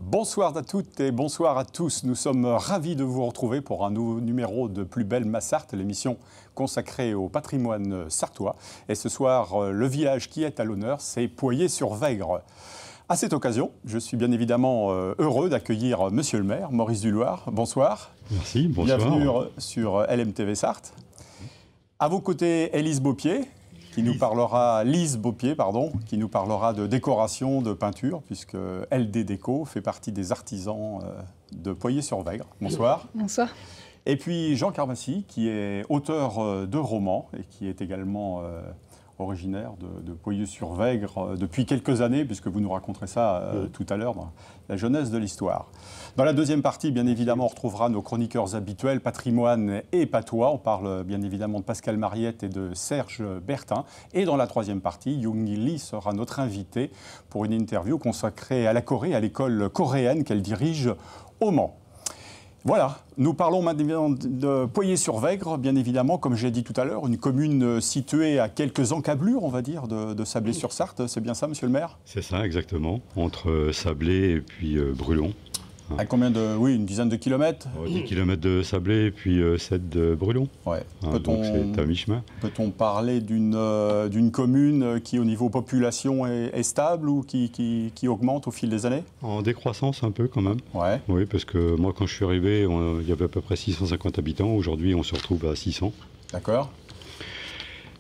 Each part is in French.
Bonsoir à toutes et bonsoir à tous. Nous sommes ravis de vous retrouver pour un nouveau numéro de Plus belle ma Sarthe, l'émission consacrée au patrimoine sartois. Et ce soir, le village qui est à l'honneur, c'est Poyet-sur-Vègre. À cette occasion, je suis bien évidemment heureux d'accueillir Monsieur le maire, Maurice Duloir. Bonsoir. Merci, bonsoir. Bienvenue sur LMTV Sarthe. À vos côtés, Lise Beaupied, qui nous parlera de décoration, de peinture, puisque LD Déco fait partie des artisans de Poyet-sur-Vègre. Bonsoir. Bonsoir. Et puis Jean Carmassy, qui est auteur de romans et qui est également originaire de Poyet-sur-Vègre depuis quelques années, puisque vous nous raconterez ça tout à l'heure dans la jeunesse de l'histoire. Dans la deuxième partie, bien évidemment, on retrouvera nos chroniqueurs habituels, patrimoine et patois. On parle bien évidemment de Pascal Mariette et de Serge Bertin. Et dans la troisième partie, Young Lee sera notre invité pour une interview consacrée à la Corée, à l'école coréenne qu'elle dirige au Mans. Voilà, nous parlons maintenant de Poyet-sur-Vègre, bien évidemment, comme j'ai dit tout à l'heure, une commune située à quelques encablures, on va dire, de Sablé-sur-Sarthe. C'est bien ça, monsieur le maire ? C'est ça, exactement, entre Sablé et puis Brulon. À combien de... Oui, une dizaine de kilomètres ? 10 kilomètres de Sablé et puis 7 de Brulon. Ouais. Donc c'est à mi-chemin. Peut-on parler d'une commune qui, au niveau population, est stable ou qui augmente au fil des années ? En décroissance un peu quand même. Ouais. Oui, parce que moi quand je suis arrivé, il y avait à peu près 650 habitants. Aujourd'hui, on se retrouve à 600. D'accord.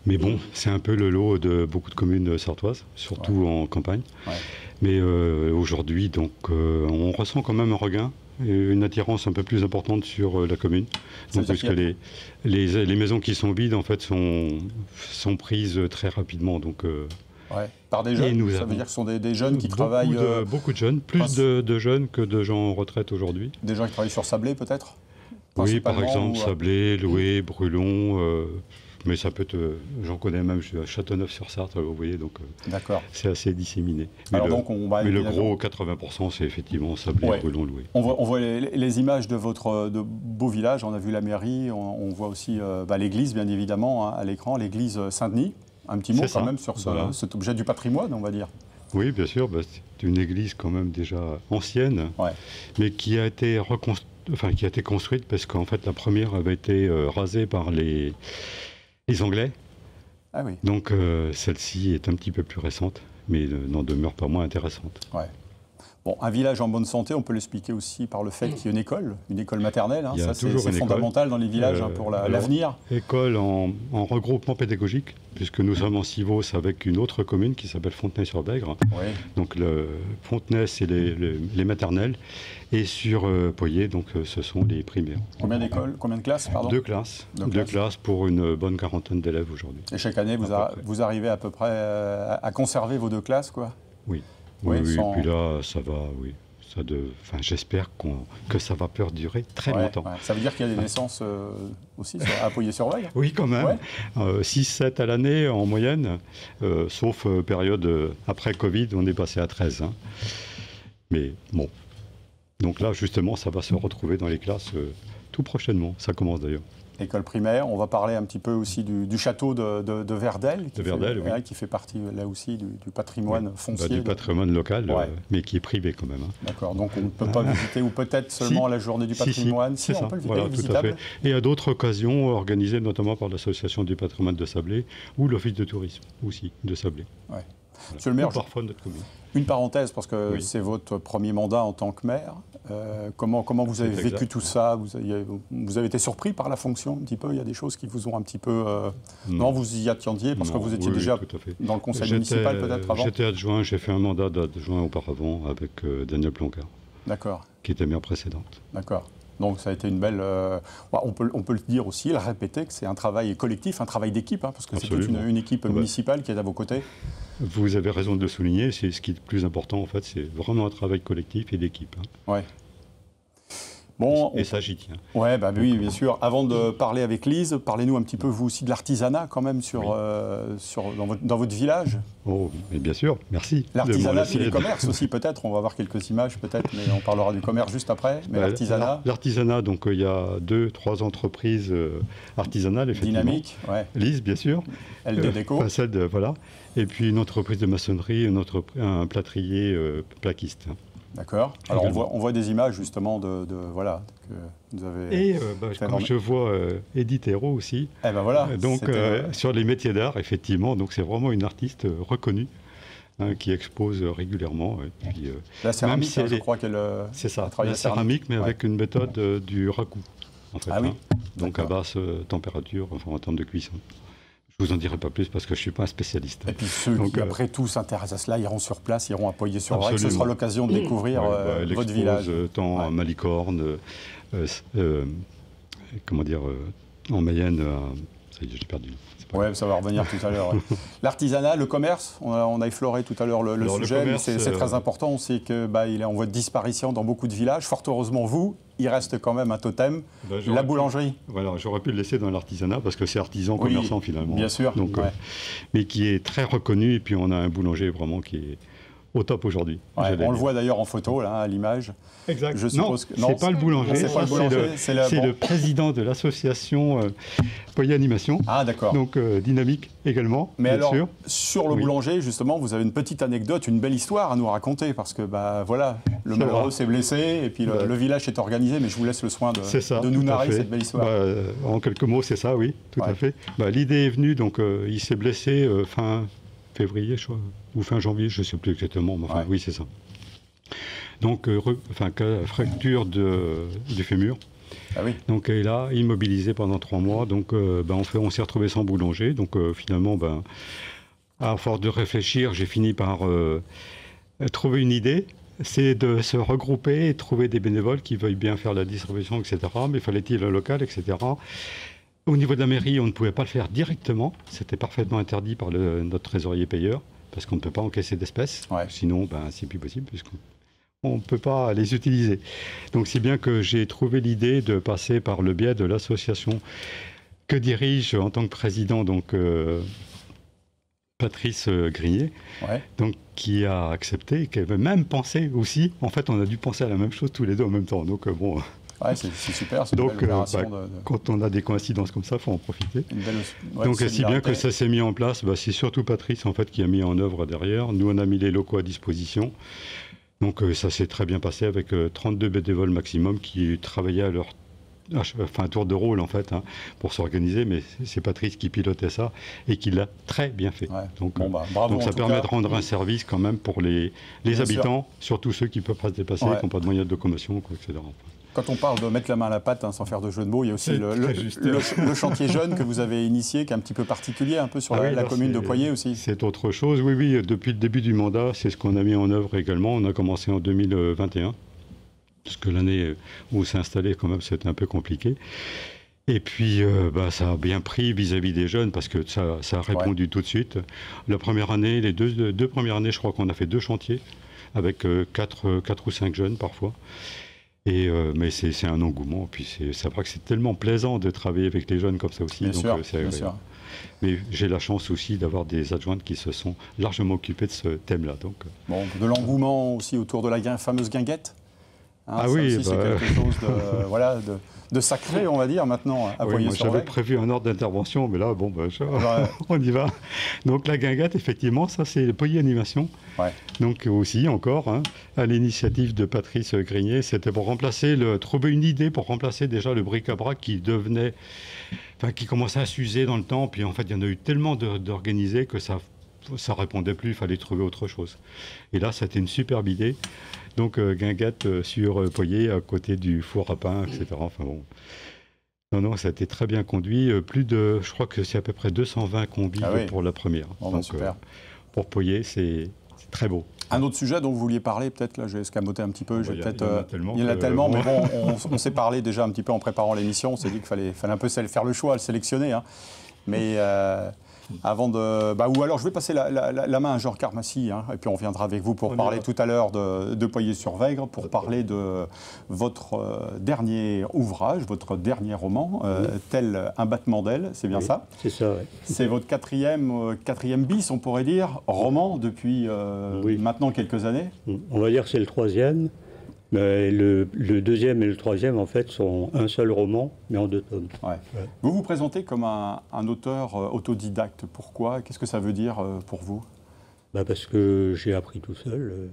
Mais bon, c'est un peu le lot de beaucoup de communes sartoises, surtout en campagne. Ouais. Mais aujourd'hui, donc, on ressent quand même un regain, une attirance un peu plus importante sur la commune. Donc, puisque les maisons qui sont vides, en fait, sont prises très rapidement. Donc, par des jeunes, ça veut dire que ce sont des jeunes qui travaillent... Beaucoup de jeunes, plus de jeunes que de gens en retraite aujourd'hui. Des gens qui travaillent sur Sablé, peut-être ? Oui, par exemple, Sablé, Loué, Brulon... mais ça peut être, j'en connais même, je suis à Châteauneuf-sur-Sarthe, vous voyez, donc c'est assez disséminé. Mais, le gros 80%, c'est effectivement Sablé, Brulon, Loué. On voit les images de votre beau village, on a vu la mairie, on voit aussi l'église, bien évidemment, à l'écran, l'église Saint-Denis. Un petit mot quand même sur cet objet du patrimoine, on va dire. Oui, bien sûr, c'est une église quand même déjà ancienne, mais qui a été construite parce qu'en fait la première avait été rasée par les Anglais. Ah oui. Donc celle-ci est un petit peu plus récente, mais n'en demeure pas moins intéressante. Ouais. Bon, un village en bonne santé, on peut l'expliquer aussi par le fait qu'il y a une école maternelle. Hein, ça, c'est fondamental dans les villages pour l'avenir. École en regroupement pédagogique, puisque nous sommes en Civos avec une autre commune qui s'appelle Fontenay-sur-Vègre. Oui. Donc Fontenay, c'est les maternelles. Et sur Poyet, donc ce sont les primaires. Combien d'écoles, combien de classes, pardon ? Deux classes pour une bonne quarantaine d'élèves aujourd'hui. Et chaque année, vous arrivez à peu près à conserver vos 2 classes, quoi ? Oui. Oui, et puis là, ça va, oui. J'espère que ça va perdurer très longtemps. Ouais. Ça veut dire qu'il y a des naissances aussi à Poyet-sur-Vègre ? Oui, quand même. 6-7 à l'année en moyenne, sauf période après Covid, on est passé à 13. Hein. Mais bon. Donc là, justement, ça va se retrouver dans les classes tout prochainement. Ça commence d'ailleurs. École primaire, on va parler un petit peu aussi du château de Verdel, qui fait partie là aussi du patrimoine foncier. Du patrimoine local, mais qui est privé quand même. Hein. D'accord, donc on ne peut pas visiter, ou peut-être seulement la journée du patrimoine. Si, on peut le visiter, tout à fait. Et à d'autres occasions organisées notamment par l'association du patrimoine de Sablé ou l'office de tourisme aussi de Sablé. Ouais. Monsieur le maire, parfois notre commune. Une parenthèse, parce que c'est votre premier mandat en tant que maire. Comment vous avez vécu tout ça ? Vous avez été surpris par la fonction un petit peu ? Il y a des choses qui vous ont un petit peu... Non, vous y attendiez parce que vous étiez déjà dans le conseil municipal peut-être avant ? J'étais adjoint, j'ai fait un mandat d'adjoint auparavant avec Daniel Plancard. D'accord. Qui était maire précédente. D'accord. Donc ça a été une belle... on peut le dire aussi, le répéter, que c'est un travail collectif, un travail d'équipe, parce que c'est toute une équipe municipale qui est à vos côtés. Vous avez raison de le souligner, c'est ce qui est le plus important en fait, c'est vraiment un travail collectif et d'équipe. Ouais. Bon, et ça, j'y tiens. Ouais, bah oui, bien sûr. Avant de parler avec Lise, parlez-nous un petit peu, vous aussi, de l'artisanat quand même dans votre village. Oh, mais bien sûr, merci. L'artisanat et les commerces aussi, peut-être. On va voir quelques images, peut-être, mais on parlera du commerce juste après. Mais l'artisanat. L'artisanat, donc il y a 2-3 entreprises artisanales, effectivement. Dynamique, ouais. Lise, bien sûr. LD Déco. Voilà. Et puis une entreprise de maçonnerie, un plâtrier plaquiste. D'accord. Alors on voit des images justement voilà, que vous avez. Et quand je vois Edith Hérault aussi. Eh ben voilà. Donc sur les métiers d'art, effectivement, donc c'est vraiment une artiste reconnue qui expose régulièrement. Et puis, la céramique, je crois qu'elle. C'est ça. La céramique, mais avec une méthode du ragoût. En fait, ah oui. Donc à basse température, enfin en termes de cuisson. Je vous en dirai pas plus parce que je ne suis pas un spécialiste. Et puis ceux qui, après tout, s'intéressent à cela, iront sur place, iront à Poyet-sur-Vrac. Ce sera l'occasion de découvrir votre village. Tant à Malicorne, en Mayenne, ça y est, j'ai perdu. Oui, ça va revenir tout à l'heure. L'artisanat, le commerce, on a effleuré tout à l'heure le sujet, mais c'est très important. On sait qu'il est en voie de disparition dans beaucoup de villages. Fort heureusement, il reste quand même un totem, la boulangerie. Voilà, j'aurais pu le laisser dans l'artisanat parce que c'est artisan commerçant finalement. Bien sûr. Donc, mais qui est très reconnu. Et puis on a un boulanger vraiment qui est au top aujourd'hui. Ouais, on le voit d'ailleurs en photo, là, à l'image. Exact. Non, c'est pas le boulanger, c'est le président de l'association Poyet Animation. Ah, d'accord. Donc dynamique également. Mais alors, sur le boulanger, justement, vous avez une petite anecdote, une belle histoire à nous raconter, parce que, voilà, le malheureux s'est blessé, et puis le village est organisé, mais je vous laisse le soin de nous narrer cette belle histoire. En quelques mots, c'est ça, oui, tout à fait. L'idée est venue, donc il s'est blessé fin février, je crois, ou fin janvier, je ne sais plus exactement, mais enfin, oui, c'est ça. Donc, fracture du fémur. Ah oui. Donc, il a immobilisé pendant 3 mois. Donc, on s'est retrouvé sans boulanger. Donc, finalement, à force de réfléchir, j'ai fini par trouver une idée. C'est de se regrouper et trouver des bénévoles qui veuillent bien faire la distribution, etc. Mais fallait-il un local, etc. Au niveau de la mairie, on ne pouvait pas le faire directement. C'était parfaitement interdit par notre trésorier payeur, parce qu'on ne peut pas encaisser d'espèces. Ouais. Sinon, c'est plus possible, puisqu'on ne peut pas les utiliser. Donc, c'est bien que j'ai trouvé l'idée de passer par le biais de l'association que dirige en tant que président, donc Patrice Grigné, donc, qui a accepté, qui avait même pensé aussi. En fait, on a dû penser à la même chose tous les deux en même temps. Donc, bon... Ouais, c'est super, c'est donc, quand on a des coïncidences comme ça, il faut en profiter. Donc, si bien que ça s'est mis en place, c'est surtout Patrice en fait, qui a mis en œuvre derrière. Nous, on a mis les locaux à disposition. Donc, ça s'est très bien passé avec 32 bénévoles maximum qui travaillaient à leur tour de rôle en fait, pour s'organiser. Mais c'est Patrice qui pilotait ça et qui l'a très bien fait. Ouais. Donc, bravo, donc ça permet de rendre un service quand même pour les habitants, surtout ceux qui ne peuvent pas se déplacer, qui n'ont pas de moyens de locomotion, etc. Quand on parle de mettre la main à la pâte, sans faire de jeu de mots, il y a aussi le chantier jeune que vous avez initié, qui est un petit peu particulier, un peu sur la commune de Poyet aussi. C'est autre chose, oui. Depuis le début du mandat, c'est ce qu'on a mis en œuvre également. On a commencé en 2021, parce que l'année où on s'est installé, quand même, c'était un peu compliqué. Et puis, ça a bien pris vis-à-vis des jeunes, parce que ça a répondu tout de suite. La première année, les deux premières années, je crois qu'on a fait 2 chantiers, avec 4 ou 5 jeunes parfois. Mais c'est un engouement, puis c'est vrai que c'est tellement plaisant de travailler avec les jeunes comme ça aussi. Bien sûr. Mais j'ai la chance aussi d'avoir des adjointes qui se sont largement occupées de ce thème-là. Bon, de l'engouement aussi autour de la fameuse guinguette. Oui, c'est quelque chose de sacré, on va dire, maintenant, à Poyet-sur-Vrac. J'avais prévu un ordre d'intervention, mais là, on y va. Donc la guinguette, effectivement, ça c'est Poyet Animation. Ouais. Donc aussi, encore, à l'initiative de Patrice Grigné, c'était pour trouver une idée pour remplacer déjà le bric-à-brac qui commençait à s'user dans le temps. Puis en fait, il y en a eu tellement d'organisés que ça répondait plus, il fallait trouver autre chose. Et là, c'était une superbe idée. Donc, guinguette sur Poyet, à côté du four à pain, etc. Enfin bon. Non, ça a été très bien conduit. Je crois que c'est à peu près 220 convives pour la première. Donc, super. Pour Poyet, c'est très beau. Un autre sujet dont vous vouliez parler, peut-être, là, j'ai escamoté un petit peu. Il y en a tellement, mais bon, on s'est parlé déjà un petit peu en préparant l'émission. On s'est dit qu'il fallait un peu faire le choix, le sélectionner. Mais Avant de, ou alors je vais passer la main à Jean Carmassy, hein, et puis on reviendra avec vous pour parler tout à l'heure de Poyet-sur-Vègre, pour parler de votre dernier ouvrage, votre dernier roman, Tel un battement d'aile, c'est bien ça? C'est ça, oui. C'est votre quatrième bis, on pourrait dire, roman depuis maintenant quelques années? On va dire que c'est le troisième. Mais le deuxième et le troisième, en fait, sont un seul roman, mais en 2 tomes. Ouais. Ouais. Vous vous présentez comme un auteur autodidacte. Pourquoi? Qu'est-ce que ça veut dire pour vous? Parce que j'ai appris tout seul.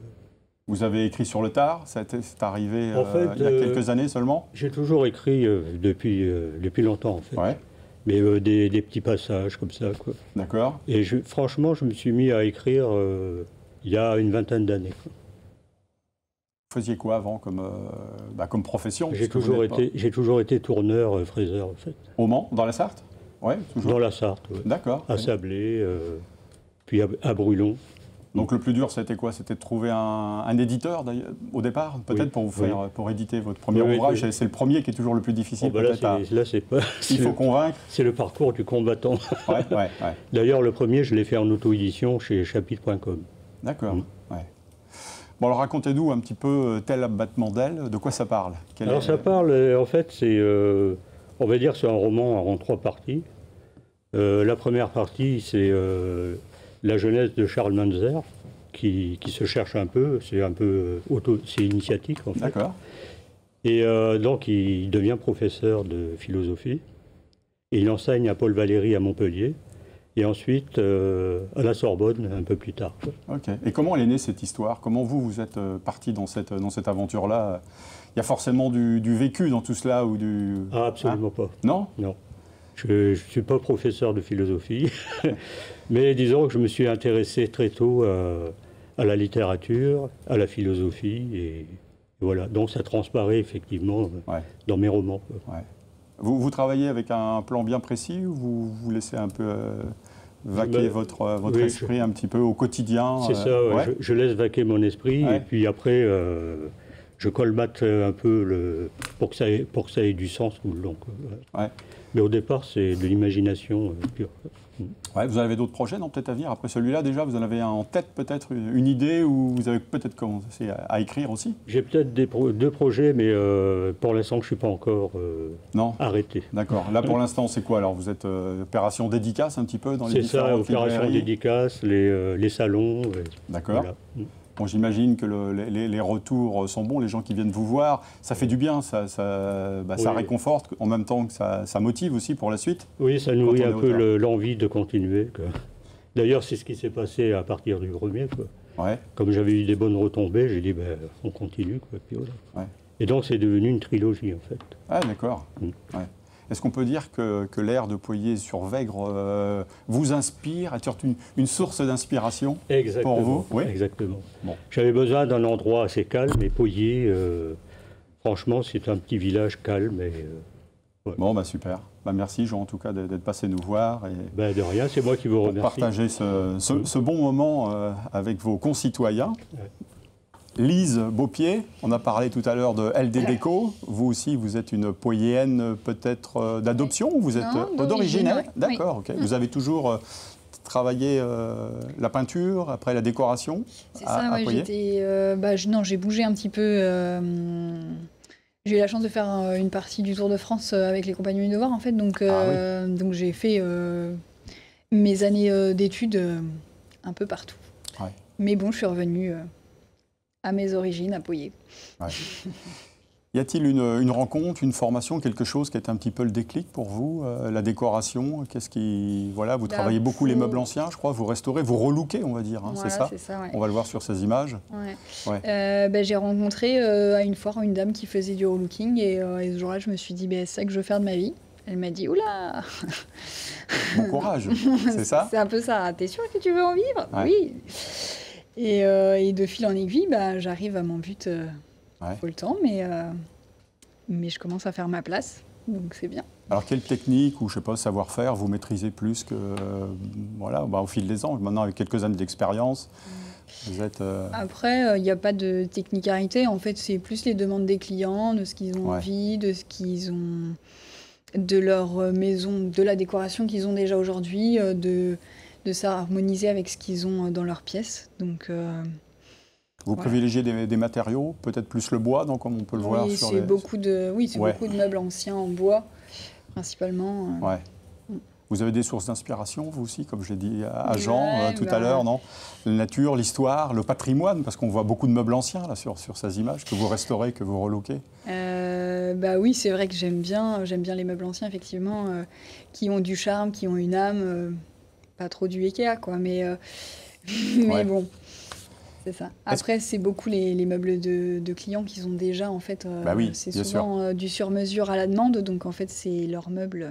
Vous avez écrit sur le tard? C'est arrivé en fait, il y a quelques années seulement? J'ai toujours écrit depuis longtemps, en fait. Ouais. Mais des petits passages comme ça, quoi. D'accord. Et franchement, je me suis mis à écrire il y a une 20aine d'années, quoi. Vous faisiez quoi avant comme profession? J'ai toujours été tourneur, fraiseur, en fait. Au Mans, dans la Sarthe? Oui, toujours. Dans la Sarthe, oui. D'accord. À Sablé, puis à Brulon. Donc le plus dur, c'était quoi? C'était de trouver un éditeur, au départ, peut-être, pour vous faire, pour éditer votre premier ouvrage. C'est le premier qui est toujours le plus difficile, là, c'est pas... Il faut convaincre. C'est le parcours du combattant. Ouais. D'ailleurs, le premier, je l'ai fait en auto-édition chez chapitre.com. D'accord, ouais. Bon, alors racontez-nous un petit peu Tel un battement d'aile, de quoi ça parle? Ça parle, en fait, on va dire c'est un roman en 3 parties. La première partie, c'est la jeunesse de Charles Manzer, qui se cherche un peu, c'est initiatique, en fait. D'accord. Et donc, il devient professeur de philosophie, et il enseigne à Paul Valéry à Montpellier. Et ensuite, à la Sorbonne, un peu plus tard. Ok. Et comment elle est née, cette histoire? Comment vous êtes parti dans cette aventure-là? Il y a forcément du vécu dans tout cela ou du... Ah, absolument pas. Non? Non. Je ne suis pas professeur de philosophie, mais disons que je me suis intéressé très tôt à la littérature, à la philosophie, et voilà. Donc ça transparaît effectivement dans mes romans. Ouais. Vous travaillez avec un plan bien précis ou vous laissez un peu vaquer votre esprit un petit peu au quotidien? C'est ça, je laisse vaquer mon esprit et puis après je colmate un peu pour que ça ait du sens tout le long. Mais au départ, c'est de l'imagination pure. Ouais, vous avez d'autres projets, non, peut-être à venir après celui-là déjà? Vous en avez un en tête, peut-être une idée, ou vous avez peut-être commencé à écrire aussi? J'ai peut-être 2 projets, mais pour l'instant, je ne suis pas encore arrêté. D'accord. Là, pour l'instant, c'est quoi? Alors, vous êtes opération dédicace un petit peu dans les différentes librairies? C'est ça, opération dédicace, les salons. D'accord. Voilà. Bon, j'imagine que les retours sont bons, les gens qui viennent vous voir, ça fait du bien, ça réconforte, en même temps que ça motive aussi pour la suite. Oui, ça nourrit un peu l'envie de continuer. D'ailleurs, c'est ce qui s'est passé à partir du premier. Ouais. Comme j'avais eu des bonnes retombées, j'ai dit on continue. Puis voilà. Ouais. Et donc c'est devenu une trilogie en fait. Ah d'accord. Ouais. Est-ce qu'on peut dire que l'air de Poyet-sur-Vègre vous inspire, est une source d'inspiration pour vous? Oui, exactement. Bon. J'avais besoin d'un endroit assez calme, et Poyet, franchement, c'est un petit village calme. Bon, super. Merci, Jean, en tout cas, d'être passé nous voir. Et de rien, c'est moi qui vous remercie. Pour partager ce bon moment avec vos concitoyens. Ouais. Lise Beaupied, on a parlé tout à l'heure de LD Déco. Vous aussi, vous êtes une poyéenne peut-être d'adoption ou vous êtes d'origine? D'accord, ok. Vous avez toujours travaillé la peinture, après la décoration? C'est ça, oui. J'ai bougé un petit peu. J'ai eu la chance de faire une partie du Tour de France avec les Compagnons du Devoir, en fait. Donc j'ai fait mes années d'études un peu partout. Ouais. Mais bon, je suis revenue... à mes origines, à Poyet. Ouais. Y a-t-il une rencontre, une formation, quelque chose qui est un petit peu le déclic pour vous? La décoration, vous travaillez beaucoup les meubles anciens, je crois, vous restaurez, vous relookez, on va dire, hein, voilà, c'est ça, On va le voir sur ces images. Ouais. J'ai rencontré à une foire une dame qui faisait du relooking et ce jour-là, je me suis dit, c'est ça que je veux faire de ma vie. Elle m'a dit, oula! Bon courage, c'est ça? C'est un peu ça. T'es sûre que tu veux en vivre? Oui. Et de fil en aiguille, j'arrive à mon but tout le temps, mais je commence à faire ma place, donc c'est bien. Alors quelle technique ou je sais pas savoir-faire vous maîtrisez plus que au fil des ans, maintenant avec quelques années d'expérience, vous êtes. Après, il n'y a pas de technicalité. En fait, c'est plus les demandes des clients, de ce qu'ils ont envie, de ce qu'ils ont de leur maison, de la décoration qu'ils ont déjà aujourd'hui, de s'harmoniser avec ce qu'ils ont dans leur pièce. Donc, vous privilégiez des matériaux, peut-être plus le bois, donc, comme on peut le voir sur les... beaucoup de meubles anciens en bois, principalement. Ouais. Vous avez des sources d'inspiration, vous aussi, comme je l'ai dit à Jean tout à l'heure, non? La nature, l'histoire, le patrimoine, parce qu'on voit beaucoup de meubles anciens là, sur ces images, que vous restaurez, que vous relookez. Oui, c'est vrai que j'aime bien les meubles anciens, effectivement, qui ont du charme, qui ont une âme, pas trop du Ikea, quoi, mais bon, c'est ça. Après, c'est beaucoup les meubles de clients qu'ils ont déjà, en fait. C'est souvent du sur-mesure à la demande, donc en fait, c'est leurs meubles...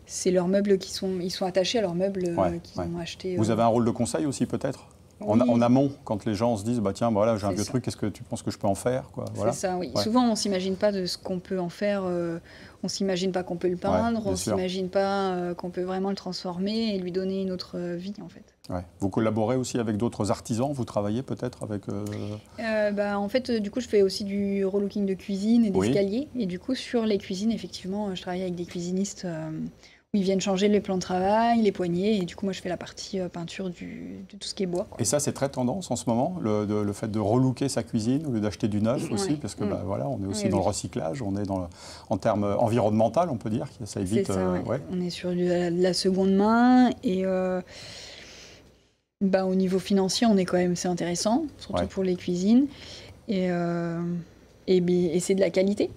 ils sont attachés à leurs meubles qu'ils ont achetés. Vous avez un rôle de conseil aussi peut-être en amont, quand les gens se disent tiens, voilà, j'ai un vieux truc, qu'est-ce que tu penses que je peux en faire, quoi. Voilà. C'est ça, oui. Souvent, on ne s'imagine pas de ce qu'on peut en faire. On ne s'imagine pas qu'on peut le peindre, on ne s'imagine pas qu'on peut vraiment le transformer et lui donner une autre vie, en fait. Ouais. Vous collaborez aussi avec d'autres artisans? Vous travaillez peut-être avec... En fait, du coup, je fais aussi du relooking de cuisine et d'escalier. Et du coup, sur les cuisines, effectivement, je travaille avec des cuisinistes... Ils viennent changer les plans de travail, les poignées, et du coup, moi, je fais la partie peinture de tout ce qui est bois, quoi. Et ça, c'est très tendance en ce moment, le fait de relooker sa cuisine au lieu d'acheter du neuf aussi, parce que voilà, on est aussi dans le recyclage, on est en termes environnemental, on peut dire, ça évite... On est sur de la seconde main, et au niveau financier, on est quand même, c'est intéressant, surtout pour les cuisines, et c'est de la qualité.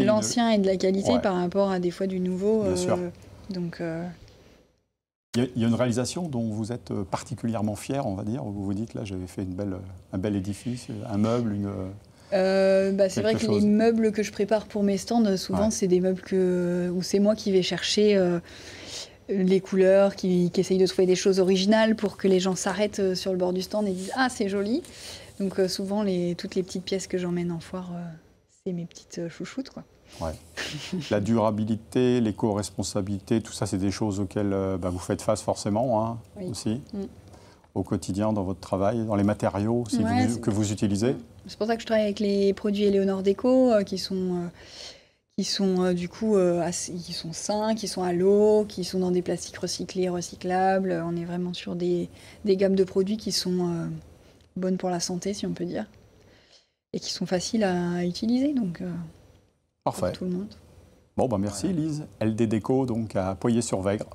L'ancien est de la qualité par rapport à des fois du nouveau. Bien sûr. Donc, il y a une réalisation dont vous êtes particulièrement fier, on va dire, où vous vous dites, là, j'avais fait un bel édifice, un meuble, c'est vrai que les meubles que je prépare pour mes stands, souvent, c'est des meubles où c'est moi qui vais chercher les couleurs, qui essayent de trouver des choses originales pour que les gens s'arrêtent sur le bord du stand et disent « Ah, c'est joli !» Donc souvent, toutes les petites pièces que j'emmène en foire... c'est mes petites chouchoutes, quoi. Ouais. La durabilité, l'éco-responsabilité, tout ça, c'est des choses auxquelles vous faites face forcément, aussi, au quotidien, dans votre travail, dans les matériaux aussi que vous utilisez. C'est pour ça que je travaille avec les produits Eleonore Déco, qui sont du coup qui sont sains, qui sont à l'eau, qui sont dans des plastiques recyclés, recyclables. On est vraiment sur des gammes de produits qui sont bonnes pour la santé, si on peut dire. Et qui sont faciles à utiliser, donc parfait. Pour tout le monde. Bon, merci Lise. LD Déco, donc à Poyet-sur-Vègre.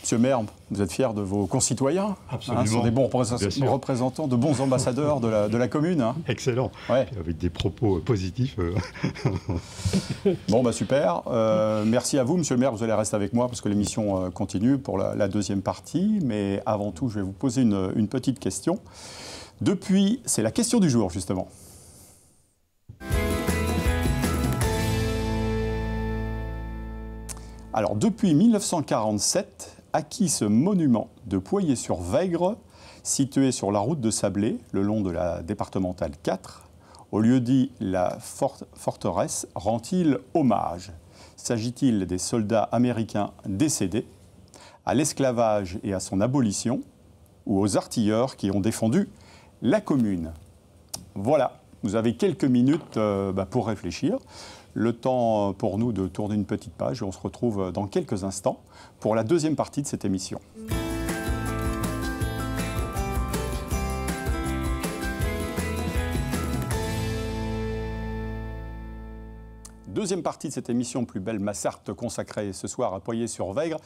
Monsieur le maire, vous êtes fier de vos concitoyens? Absolument. Ce sont des bons représentants, de bons ambassadeurs de la commune. Excellent. Avec des propos positifs. Bon, super. Merci à vous, monsieur le maire. Vous allez rester avec moi parce que l'émission continue pour la deuxième partie. Mais avant tout, je vais vous poser une petite question. C'est la question du jour, justement. Alors, depuis 1947, à qui ce monument de Poyet-sur-Vègre, situé sur la route de Sablé, le long de la départementale 4, au lieu dit la forteresse, rend-il hommage? S'agit-il des soldats américains décédés, à l'esclavage et à son abolition, ou aux artilleurs qui ont défendu la commune? Voilà, vous avez quelques minutes pour réfléchir. Le temps pour nous de tourner une petite page et on se retrouve dans quelques instants pour la deuxième partie de cette émission. Deuxième partie de cette émission Plus belle Massarthe consacrée ce soir à Poyet-sur-Vègre.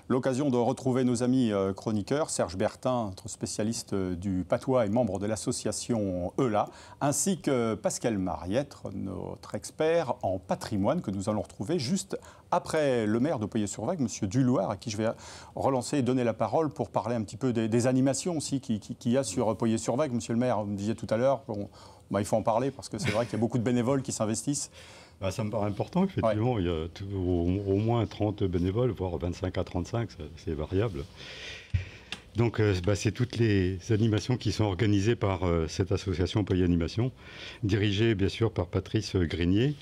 L'occasion de retrouver nos amis chroniqueurs, Serge Bertin, notre spécialiste du patois et membre de l'association ELA, ainsi que Pascal Mariette, notre expert en patrimoine que nous allons retrouver juste après le maire de Poyet-sur-Vègre, M. Duloir, à qui je vais relancer et donner la parole pour parler un petit peu des animations aussi qu'il y a sur Poyet-sur-Vègre. Monsieur le maire, vous me disiez tout à l'heure, il faut en parler parce que c'est vrai qu'il y a beaucoup de bénévoles qui s'investissent. Ça me paraît important, effectivement. Il y a au moins 30 bénévoles, voire 25 à 35, c'est variable. Donc, c'est toutes les animations qui sont organisées par cette association Poyet Animation, dirigée bien sûr par Patrice Grignier.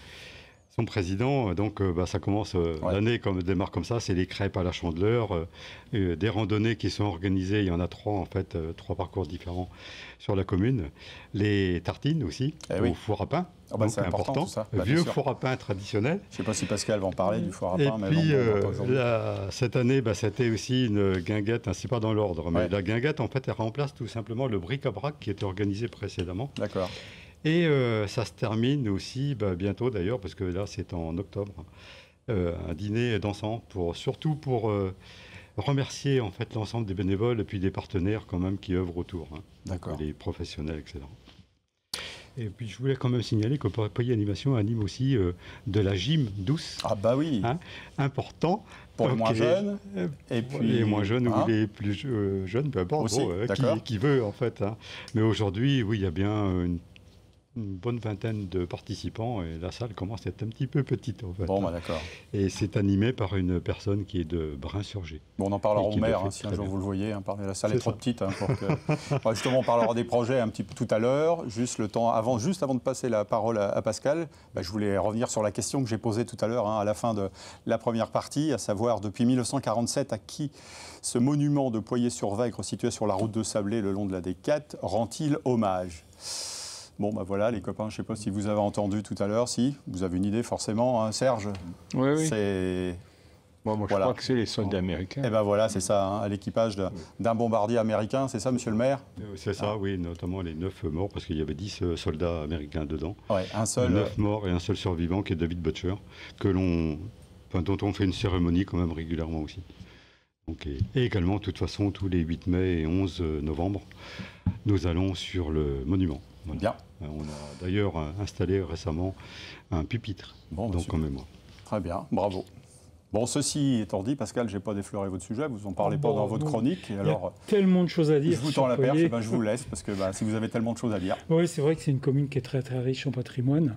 Son président, donc ça commence, l'année démarre comme ça, c'est les crêpes à la Chandeleur, des randonnées qui sont organisées, il y en a 3 en fait, 3 parcours différents sur la commune, les tartines aussi, au four à pain, donc c'est important tout ça. Vieux four à pain traditionnel. Je ne sais pas si Pascal va en parler du four à pain. Et puis cette année, c'était aussi une guinguette, c'est pas dans l'ordre, mais la guinguette en fait elle remplace tout simplement le bric-à-brac qui était organisé précédemment. D'accord. Et ça se termine aussi bientôt d'ailleurs, parce que là c'est en octobre, un dîner dansant, surtout pour remercier en fait l'ensemble des bénévoles et puis des partenaires quand même qui œuvrent autour, D'accord. Les professionnels, etc. Et puis je voulais quand même signaler que Poyer Animation anime aussi de la gym douce. Ah bah oui. Important. Pour les moins jeunes. Et puis les moins jeunes ou les plus jeunes, peu importe, qui veut en fait. Mais aujourd'hui, oui, il y a bien une bonne vingtaine de participants et la salle commence à être un petit peu petite en fait. Bon, d'accord. Et c'est animé par une personne qui est de Brin-sur-Gé. Bon, on en parlera au maire si un jour vous le voyez. La salle est trop petite. Justement, on parlera des projets un petit peu tout à l'heure. Juste avant de passer la parole à Pascal, je voulais revenir sur la question que j'ai posée tout à l'heure à la fin de la première partie, à savoir depuis 1947 à qui ce monument de Poyer-sur-Vègre situé sur la route de Sablé le long de la D4 rend-il hommage ? Bon, voilà, les copains, je ne sais pas si vous avez entendu tout à l'heure, si vous avez une idée forcément, Serge. Oui. C'est... Moi, je crois que c'est les soldats américains. Et voilà, c'est ça, à l'équipage d'un bombardier américain, c'est ça, monsieur le maire ? C'est ça, oui, notamment les 9 morts, parce qu'il y avait 10 soldats américains dedans. Ouais, un seul. 9 morts et un seul survivant, qui est David Butcher, dont on fait une cérémonie quand même régulièrement aussi. Donc, et également, de toute façon, tous les 8 mai et 11 novembre, nous allons sur le monument. Voilà. Bien. On a d'ailleurs installé récemment un pupitre, donc en mémoire. Très bien, bravo. Bon, ceci étant dit, Pascal, je n'ai pas défloré votre sujet, vous n'en parlez pas dans votre chronique. Il y a tellement de choses à dire. Je vous tends la perche, je vous laisse, parce que si vous avez tellement de choses à dire. Oui, c'est vrai que c'est une commune qui est très très riche en patrimoine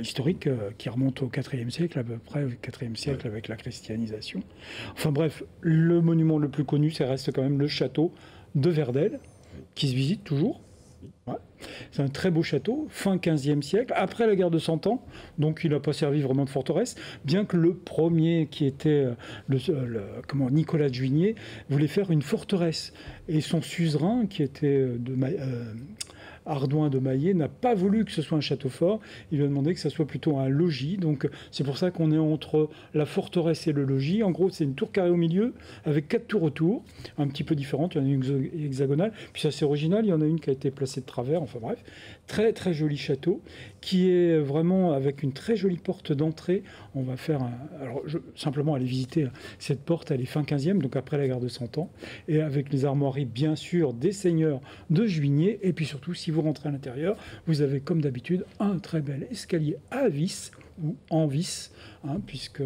historique, qui remonte au IVe siècle, à peu près, au IVe siècle avec la christianisation. Enfin bref, le monument le plus connu, ça reste quand même le château de Verdel, qui se visite toujours. Ouais. C'est un très beau château, fin XVe siècle, après la guerre de 100 ans, donc il n'a pas servi vraiment de forteresse, bien que le premier, qui était Nicolas de Juigné, voulait faire une forteresse. Et son suzerain, qui était Ardouin de Maillé, n'a pas voulu que ce soit un château fort, il lui a demandé que ce soit plutôt un logis, donc c'est pour ça qu'on est entre la forteresse et le logis. En gros, c'est une tour carrée au milieu, avec 4 tours autour, un petit peu différentes, il y en a une hexagonale, puis ça c'est original, il y en a une qui a été placée de travers, enfin bref, très très joli château, qui est vraiment avec une très jolie porte d'entrée. On va faire simplement aller visiter cette porte, elle est fin 15e, donc après la guerre de 100 ans, et avec les armoiries bien sûr des seigneurs de Juigné, et puis surtout si vous rentrez à l'intérieur, vous avez comme d'habitude un très bel escalier à vis ou en vis, puisque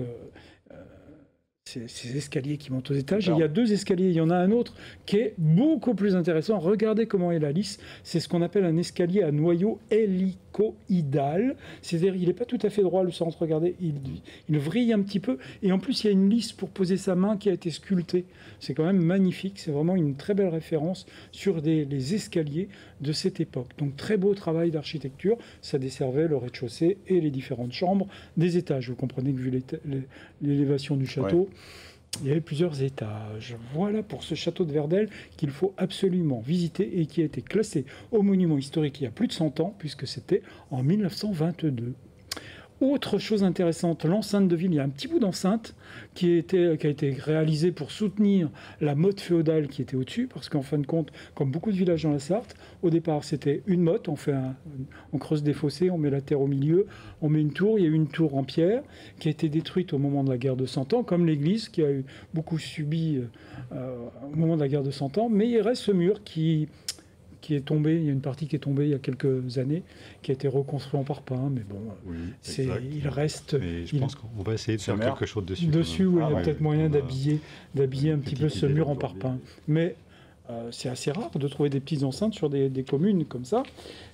c'est ces escaliers qui montent aux étages. Et il y a 2 escaliers, il y en a un autre qui est beaucoup plus intéressant. Regardez comment est la lisse. C'est ce qu'on appelle un escalier à noyau hélicoïdal. C'est-à-dire il n'est pas tout à fait droit le centre. Regardez, il vrille un petit peu. Et en plus, il y a une lisse pour poser sa main qui a été sculptée. C'est quand même magnifique. C'est vraiment une très belle référence sur les escaliers de cette époque. Donc très beau travail d'architecture. Ça desservait le rez-de-chaussée et les différentes chambres des étages. Vous comprenez que vu l'élévation du château, il y avait plusieurs étages. Voilà pour ce château de Verdel qu'il faut absolument visiter et qui a été classé au monument historique il y a plus de 100 ans, puisque c'était en 1922. Autre chose intéressante, l'enceinte de ville, il y a un petit bout d'enceinte qui a été réalisé pour soutenir la motte féodale qui était au-dessus, parce qu'en fin de compte, comme beaucoup de villages dans la Sarthe, au départ c'était une motte, on creuse des fossés, on met la terre au milieu, on met une tour, il y a eu une tour en pierre qui a été détruite au moment de la guerre de 100 ans, comme l'église qui a eu beaucoup subi au moment de la guerre de 100 ans, mais il reste ce mur qui est tombé, il y a une partie qui est tombée il y a quelques années, qui a été reconstruit en parpaing, mais bon, il reste... Mais je pense qu'on va essayer de faire quelque chose dessus. Dessus, il y a peut-être moyen d'habiller un petit peu ce mur en parpaing. Mais c'est assez rare de trouver des petites enceintes sur des communes comme ça,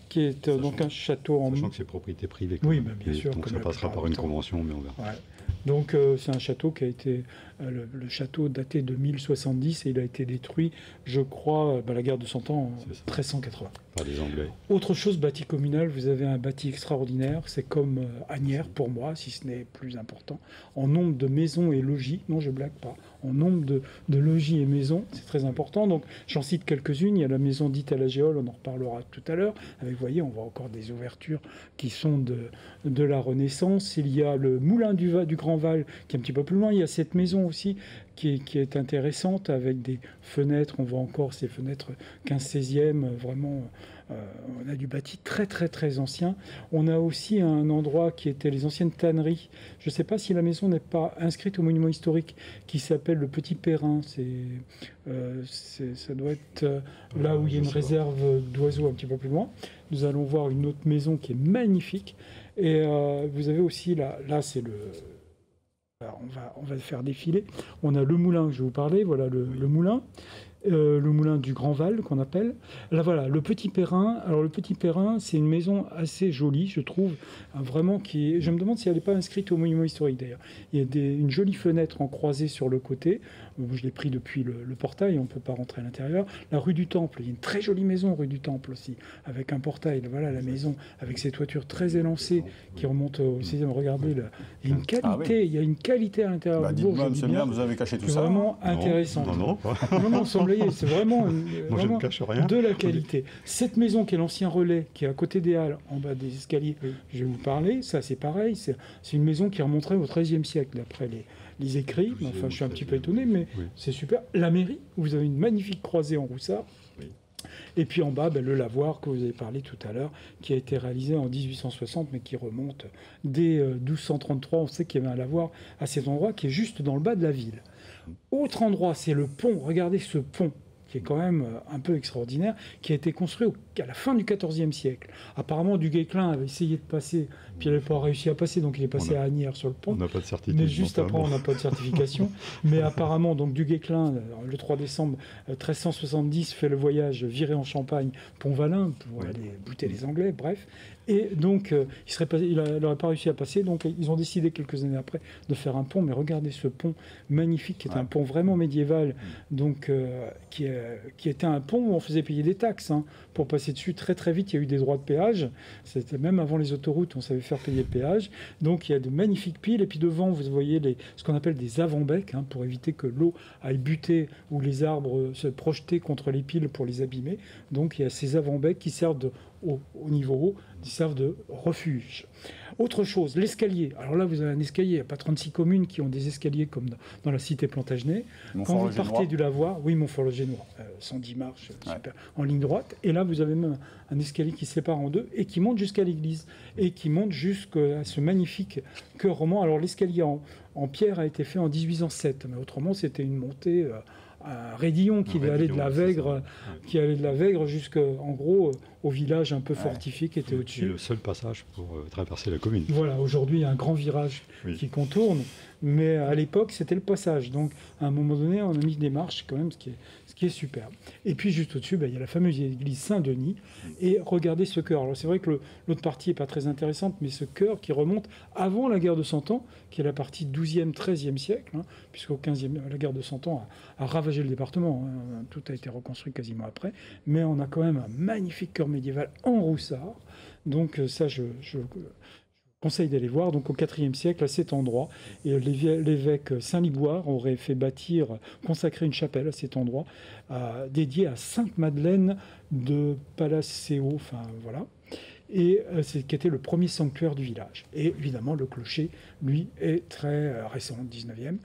qui est donc un château en... Sachant que c'est propriété privée. Oui, bien sûr. Donc ça passera par une convention, mais on verra. Ouais. Donc c'est un château qui a été le château daté de 1070 et il a été détruit, je crois, la guerre de 100 ans en 1380. Par les Anglais. Autre chose, bâti communal, vous avez un bâti extraordinaire, c'est comme Asnières pour moi, si ce n'est plus important, en nombre de maisons et logis, non je blague pas, en nombre de logis et maisons, c'est très important. Donc j'en cite quelques-unes, il y a la maison dite à la Géole, on en reparlera tout à l'heure, avec, vous voyez, on voit encore des ouvertures qui sont de la Renaissance. Il y a le moulin du Grand Val qui est un petit peu plus loin, il y a cette maison aussi qui est intéressante avec des fenêtres, on voit encore ces fenêtres 15-16e, vraiment on a du bâti très très très ancien. On a aussi un endroit qui était les anciennes tanneries, je ne sais pas si la maison n'est pas inscrite au monument historique, qui s'appelle le Petit Perrin, ça doit être là où il y a une réserve d'oiseaux un petit peu plus loin. Nous allons voir une autre maison qui est magnifique, et vous avez aussi là c'est le... On va le faire défiler. On a le moulin que je vais vous parler, voilà le moulin. Le moulin du Grand Val qu'on appelle. Là voilà, le Petit Perrin. Alors le Petit Perrin, c'est une maison assez jolie, je trouve, vraiment qui. Je me demande si elle n'est pas inscrite au monument historique d'ailleurs. Il y a une jolie fenêtre en croisée sur le côté. Je l'ai pris depuis le portail, on ne peut pas rentrer à l'intérieur. La rue du Temple, il y a une très jolie maison rue du Temple aussi, avec un portail. Voilà la maison avec ses toitures très élancées qui remontent au 16e. Regardez, là. Il y a une qualité, il y a une qualité à l'intérieur du bourg. C'est bien, vous avez caché tout ça. C'est vraiment intéressant. Non, c'est vraiment, de la qualité. Cette maison qui est l'ancien relais, qui est à côté des Halles, en bas des escaliers, je vais vous parler, ça c'est pareil, c'est une maison qui remonterait au XIIIe siècle, d'après les écrits. Enfin, je suis un petit peu étonné, mais c'est super. La mairie, vous avez une magnifique croisée en roussard. Et puis en bas, le lavoir que vous avez parlé tout à l'heure, qui a été réalisé en 1860, mais qui remonte dès 1233. On sait qu'il y avait un lavoir à cet endroit qui est juste dans le bas de la ville. Autre endroit, c'est le pont. Regardez ce pont, qui est quand même un peu extraordinaire, qui a été construit à la fin du XIVe siècle. Apparemment, du Guesclin avait essayé de passer, puis il n'avait pas réussi à passer, donc il est passé à Asnières sur le pont. On n'a pas de certification. Mais juste après, on n'a pas de certification. Mais apparemment, donc du Guesclin, le 3 décembre 1370, fait le voyage viré en Champagne, Pont-Valin, pour aller buter les Anglais, bref. Et donc, il n'aurait pas réussi à passer, donc ils ont décidé quelques années après de faire un pont. Mais regardez ce pont magnifique, qui est un pont vraiment médiéval, donc qui était un pont où on faisait payer des taxes pour passer dessus. Très très vite, il y a eu des droits de péage. C'était même avant les autoroutes, on savait faire payer le péage. Donc il y a de magnifiques piles, et puis devant, vous voyez ce qu'on appelle des avant-becs, pour éviter que l'eau aille buter ou les arbres se projeter contre les piles pour les abîmer. Donc il y a ces avant-becs qui servent au niveau haut, qui servent de refuge. Autre chose, l'escalier. Alors là, vous avez un escalier. Il n'y a pas 36 communes qui ont des escaliers comme dans la cité Plantagenet. Quand vous partez du lavoir, oui, Montfort-le-Génois, 110 marches, super, en ligne droite. Et là, vous avez même un escalier qui se sépare en deux et qui monte jusqu'à l'église et qui monte jusqu'à ce magnifique chœur roman. Alors l'escalier en pierre a été fait en 1807, mais autrement, c'était une montée à Raidillon qui allait de la Vègre jusqu'en gros au village un peu fortifié qui était au-dessus. C'est le seul passage pour traverser la commune. Voilà, aujourd'hui il y a un grand virage qui contourne, mais à l'époque c'était le passage. Donc à un moment donné on a mis des marches quand même, ce qui est superbe. Et puis juste au-dessus, il y a la fameuse église Saint-Denis. Et regardez ce chœur. Alors c'est vrai que l'autre partie n'est pas très intéressante, mais ce chœur qui remonte avant la guerre de 100 ans, qui est la partie 12e, 13e siècle, puisqu'au 15e, la guerre de 100 ans a ravagé le département. Tout a été reconstruit quasiment après. Mais on a quand même un magnifique chœur médiéval en roussard. Donc ça, je conseille d'aller voir. Donc au IVe siècle, à cet endroit, et l'évêque Saint-Liboire aurait fait consacrer une chapelle à cet endroit, dédiée à Sainte Madeleine de Palaceo, enfin voilà. Et c'est qui était le premier sanctuaire du village. Et évidemment, le clocher, lui, est très récent, 19e.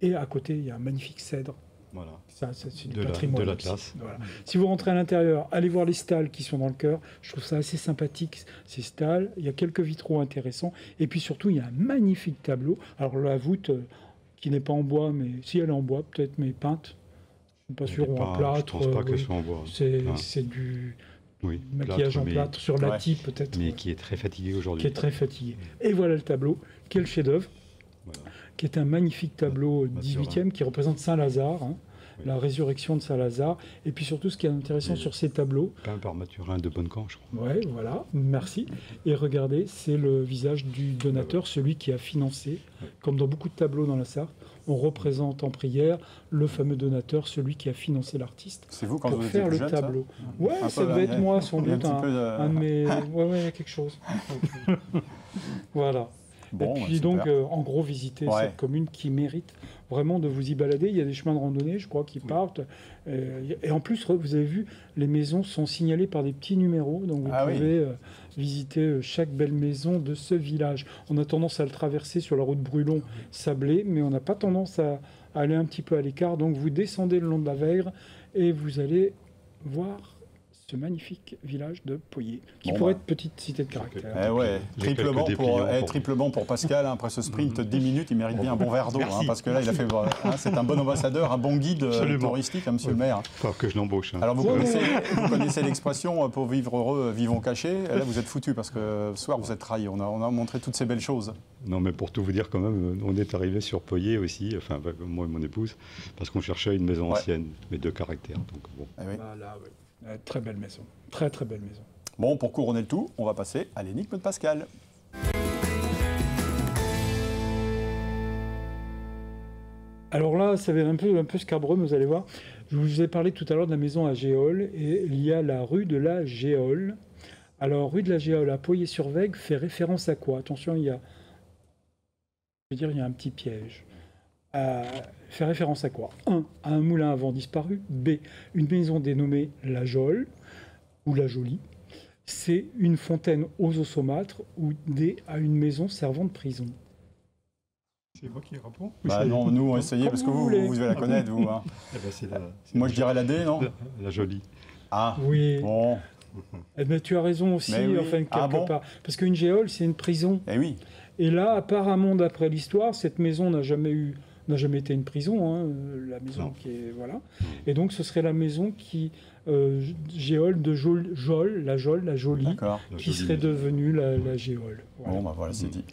Et à côté, il y a un magnifique cèdre. Voilà. Ça, c'est du patrimoine de l'Atlas. Voilà. Si vous rentrez à l'intérieur, allez voir les stalles qui sont dans le chœur. Je trouve ça assez sympathique, ces stalles. Il y a quelques vitraux intéressants. Et puis surtout, il y a un magnifique tableau. Alors la voûte, qui n'est pas en bois, mais si elle est en bois, peut-être, mais peinte. Je ne suis pas sûr, ou en plâtre. Je ne pense pas qu'elle soit en bois. C'est du maquillage en plâtre, sur la type peut-être. Mais qui est très fatigué aujourd'hui. Qui est très fatigué. Et voilà le tableau. Quel chef-d'œuvre. Voilà. Qui est un magnifique tableau 18e qui représente Saint-Lazare, la résurrection de Saint-Lazare, et puis surtout ce qui est intéressant sur ces tableaux. Peint par Mathurin de Bonnecamp, je crois. Oui, voilà, merci. Et regardez, c'est le visage du donateur, celui qui a financé, comme dans beaucoup de tableaux dans la Sarthe, on représente en prière le fameux donateur, celui qui a financé l'artiste. C'est vous quand pour vous faire étiez le jeune, tableau. Ouais, ça devait être moi, sans doute, un de mes... Ouais, il y a quelque chose. Voilà. Bon, et puis donc, en gros, visiter cette commune qui mérite vraiment de vous y balader. Il y a des chemins de randonnée, je crois, qui partent. Et en plus, vous avez vu, les maisons sont signalées par des petits numéros. Donc, vous pouvez visiter chaque belle maison de ce village. On a tendance à le traverser sur la route Brulon-Sablé, mais on n'a pas tendance à aller un petit peu à l'écart. Donc, vous descendez le long de la Vègre et vous allez voir ce magnifique village de Poyet, qui pourrait être petite cité de caractère. Triplement pour Pascal, après ce sprint de 10 minutes, il mérite bien un bon verre d'eau, parce que là, il a fait, c'est un bon ambassadeur, un bon guide touristique, monsieur le maire. Il faut que je l'embauche. Alors, vous connaissez l'expression « pour vivre heureux, vivons cachés ». Là, vous êtes foutu, parce que ce soir, vous êtes trahi. On a montré toutes ces belles choses. Non, mais pour tout vous dire, quand même, on est arrivé sur Poyet aussi, enfin, moi et mon épouse, parce qu'on cherchait une maison ancienne, mais de caractère. Donc, bon. Voilà, oui. Très belle maison, très très belle maison. Bon, pour couronner le tout, on va passer à l'énigme de Pascal. Alors là, ça va être un peu scabreux, mais vous allez voir. Je vous ai parlé tout à l'heure de la maison à Géole, et il y a la rue de la Géole. Alors, rue de la Géole à Poyet-sur-Vègre fait référence à quoi? Attention, il y a un petit piège. Fait référence à quoi? 1. À un moulin à vent disparu. B. Une maison dénommée La Jole ou La Jolie. C. Une fontaine aux eaux saumâtres. Ou D. À une maison servant de prison. C'est moi qui réponds? Non, nous on essayait parce que vous devez la connaître, vous. Hein. Moi je dirais la D, non? La Jolie. Ah, oui. Bon. Mais tu as raison aussi, enfin, quelque part. Parce qu'une géole, c'est une prison. Oui. Et là, apparemment, d'après l'histoire, cette maison n'a jamais été une prison, la maison qui est... Voilà. Et donc, ce serait la maison qui... géole de Jole, la Jolie, qui serait devenue la géole. Voilà. Bon, voilà, c'est dit.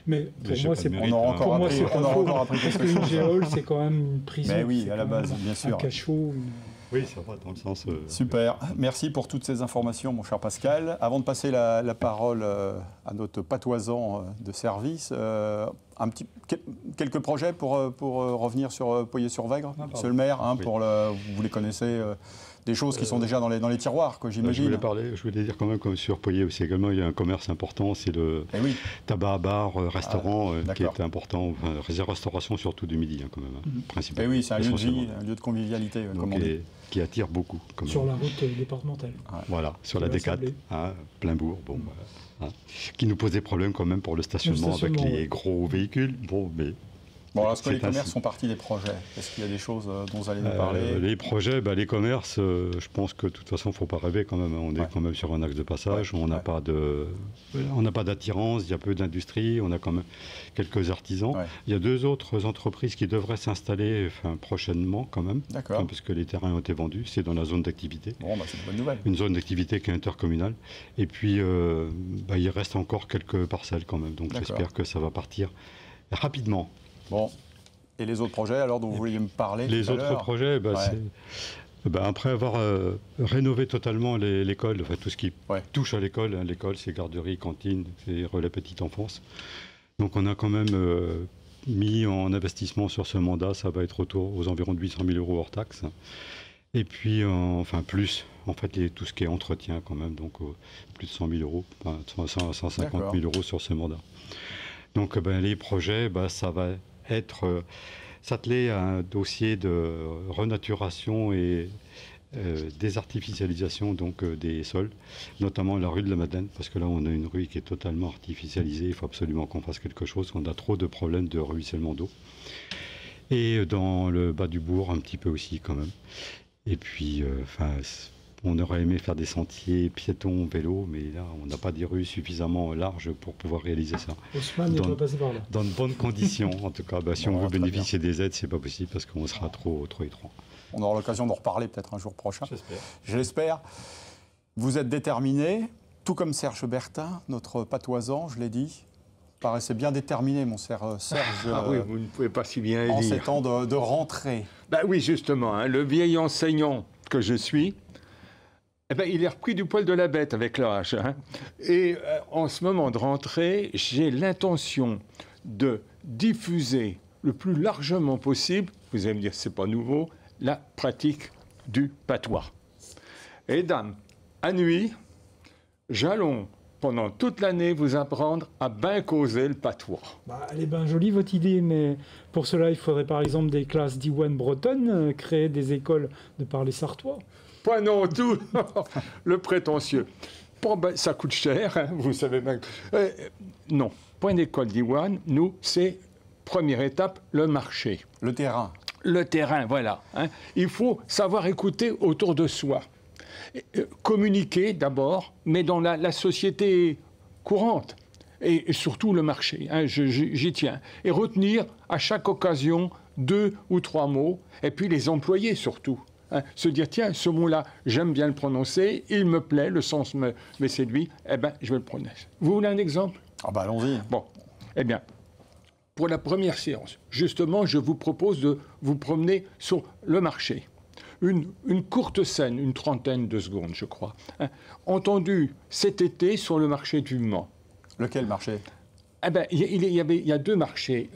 Mais pour moi, c'est on aura encore appris parce qu'une géole, c'est quand même une prison. Mais oui, à la base, bien sûr. Un cachot. Oui, ça va dans le sens... Super. Merci pour toutes ces informations, mon cher Pascal. Avant de passer la parole à notre patoisant de service, quelques projets pour revenir sur Poyet-sur-Vègre, monsieur le maire, vous les connaissez des choses qui sont déjà dans les tiroirs, j'imagine. Je voulais dire quand même, comme sur Poyet aussi également, il y a un commerce important, c'est le tabac, bar, restaurant, qui est important, restauration surtout du midi, quand même, principalement. Oui, c'est un lieu de vie, un lieu de convivialité, comme on dit. Qui attire beaucoup. Sur la route départementale. Voilà, sur la D4, plein bourg, qui nous pose des problèmes quand même pour le stationnement avec les gros véhicules. Bon, est-ce que les commerces font partie des projets? Est-ce qu'il y a des choses dont vous allez nous parler? Les projets, les commerces, je pense que de toute façon, il ne faut pas rêver quand même. On est quand même sur un axe de passage, on n'a pas d'attirance, il y a peu d'industrie, on a quand même quelques artisans. Il y a 2 autres entreprises qui devraient s'installer prochainement quand même, puisque les terrains ont été vendus, c'est dans la zone d'activité. Bon, c'est une bonne nouvelle. Une zone d'activité qui est intercommunale. Et puis, il reste encore quelques parcelles quand même, donc j'espère que ça va partir rapidement. Bon, et les autres projets alors dont vous vouliez me parler? Les autres projets, après avoir rénové totalement l'école, tout ce qui touche à l'école, l'école c'est garderie, cantine, c'est relais petite enfance. Donc on a quand même mis en investissement sur ce mandat, ça va être aux environs de 800 000 € hors taxes. Et puis, plus, tout ce qui est entretien quand même, donc plus de 100 000 €, 150 000 € sur ce mandat. Donc les projets, ça va être s'atteler à un dossier de renaturation et désartificialisation des sols, notamment la rue de la Madeleine, parce que là on a une rue qui est totalement artificialisée, il faut absolument qu'on fasse quelque chose, on a trop de problèmes de ruissellement d'eau. Et dans le bas du bourg un petit peu aussi quand même. Et puis, on aurait aimé faire des sentiers piétons, vélos, mais là, on n'a pas des rues suffisamment larges pour pouvoir réaliser ça. Ousmane doit passer par là. Dans de bonnes conditions, en tout cas. Si on veut bénéficier des aides, c'est pas possible parce qu'on sera trop étroit. On aura l'occasion d'en reparler peut-être un jour prochain. J'espère. Je l'espère. Vous êtes déterminé, tout comme Serge Bertin, notre patoisant, je l'ai dit. paraissez bien déterminé, mon cher Serge. Ah oui, vous ne pouvez pas si bien en dire. ces temps de rentrée. Ben oui, justement, hein, le vieil enseignant que je suis, eh ben, il est repris du poil de la bête avec l'âge. Hein. Et en ce moment de rentrée, j'ai l'intention de diffuser le plus largement possible, vous allez me dire, c'est pas nouveau, la pratique du patois. Et dames, à nuit, j'allons pendant toute l'année vous apprendre à bien causer le patois. Bah, elle est bien jolie votre idée, mais pour cela il faudrait par exemple des classes d'Iwan bretonne, créer des écoles de parler sartois. Pas non tout, le prétentieux. Bon, ben, ça coûte cher, hein, vous savez bien. Non, pas une école d'Iwan, nous, c'est première étape, le marché. Le terrain. Le terrain, voilà. Hein. Il faut savoir écouter autour de soi. Communiquer d'abord, mais dans la société courante. Et surtout le marché, hein, j'y tiens. Et retenir à chaque occasion 2 ou 3 mots, et puis les employer surtout. Hein. Se dire, tiens, ce mot-là, j'aime bien le prononcer, il me plaît, le sens me séduit, eh bien, je vais le prononcer. Vous voulez un exemple? Ah bah allons-y. Bon, eh bien, pour la première séance, justement, je vous propose de vous promener sur le marché. Une courte scène, une trentaine de secondes, je crois, hein, entendue cet été sur le marché du Mans. Lequel marché? Eh ben, il y a 2 marchés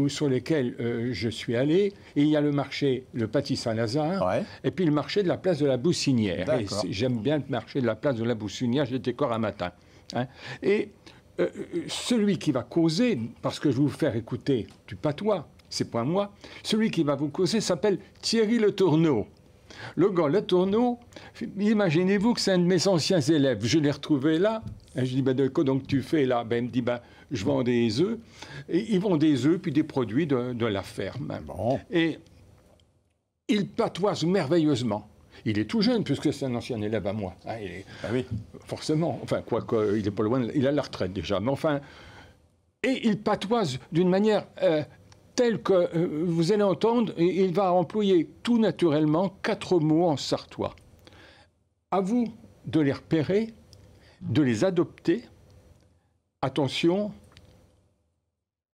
sur lesquels je suis allé. Et il y a le marché, le Paty Saint-Lazare, ouais. Et puis le marché de la place de la Boussinière. J'aime bien le marché de la place de la Boussinière, j'étais encore un matin. Hein. Et celui qui va causer, parce que je vais vous faire écouter du patois, c'est pas moi, celui qui va vous causer s'appelle Thierry Le Tourneau. Le gars, Le Tourneau, imaginez-vous que c'est un de mes anciens élèves. Je l'ai retrouvé là. Et je dis, ben, de quoi donc tu fais là? Ben, il me dit, ben, je vends des œufs. Et ils vendent des œufs puis des produits de la ferme. Bon. Et il patoise merveilleusement. Il est tout jeune, puisque c'est un ancien élève à moi. Hein, il est, oui. Forcément. Enfin, quoique, il n'est pas loin. Il a la retraite déjà. Mais enfin. Et il patoise d'une manière tel que vous allez entendre, il va employer tout naturellement 4 mots en sartois. À vous de les repérer, de les adopter. Attention,